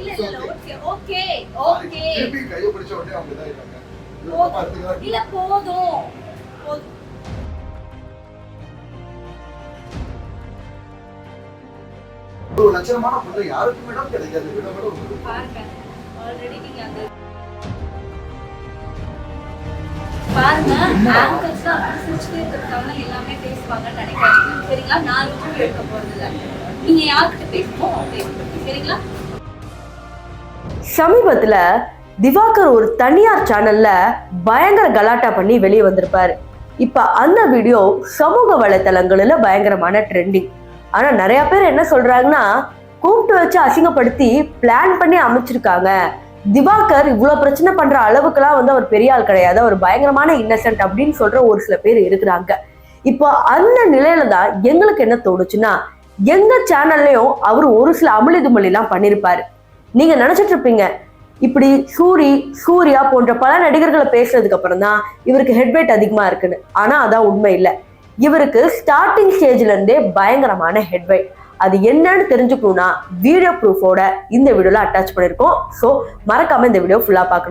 Okay okay okay திருப்பி கையை பிடிச்ச உடனே அவங்க இதாயிட்டாங்க. இல்ல போதும். ஒரு லட்சணமான பொண்ணு யாருக்கும் இடம் கிடைக்காது. பாருங்க ஆல்ரெடி நீங்க அந்த பாருங்க ஆங்கர்ஸ் தான் சிரிச்சுட்டே இருக்காங்க, எல்லாமே பேசுவாங்கன்னு நினைக்காதீங்க சரிங்களா. நான் ரிவ்யூ எடுக்க போறது இல்ல, நீங்க யார்கிட்ட பேசணும் சரிங்களா. சமீபத்துல திவாகர் ஒரு தனியார் சேனல்ல பயங்கர கலாட்டா பண்ணி வெளியே வந்திருப்பாரு. இப்ப அந்த வீடியோ சமூக வலைத்தளங்களில பயங்கரமான ட்ரெண்டிங். ஆனா நிறைய பேர் என்ன சொல்றாங்கன்னா, கூப்பிட்டு வச்சு அசிங்கப்படுத்தி பிளான் பண்ணி அமைச்சிருக்காங்க. திவாகர் இவ்வளவு பிரச்சனை பண்ற அளவுக்குலாம் அவர் பெரிய ஆள் கிடையாது, அவர் பயங்கரமான இன்னசென்ட் அப்படின்னு சொல்ற ஒரு சில பேர் இருக்கிறாங்க. இப்போ அந்த நிலையில தான் எங்களுக்கு என்ன தோணுச்சுன்னா, எங்க சேனல்லையும் அவர் ஒரு சில அமளிதுமளி எல்லாம் பண்ணிருப்பாரு. நீங்க நினைச்சிட்டு இருப்பீங்க இப்படி சூர்யா போன்ற பல நடிகர்களை பேசுறதுக்கு அப்புறம் தான் இவருக்கு ஹெட்வெயிட் அதிகமா இருக்குன்னு. ஆனா அதான் உண்மை இல்லை. இவருக்கு ஸ்டார்டிங் ஸ்டேஜ்ல இருந்தே பயங்கரமான ஹெட்வெயிட். அது என்னன்னு தெரிஞ்சுக்கணும்னா வீடியோ ப்ரூஃபோட இந்த வீடியோல அட்டாச் பண்ணிருக்கோம். ஸோ மறக்காம இந்த வீடியோ ஃபுல்லா பார்க்கணும்.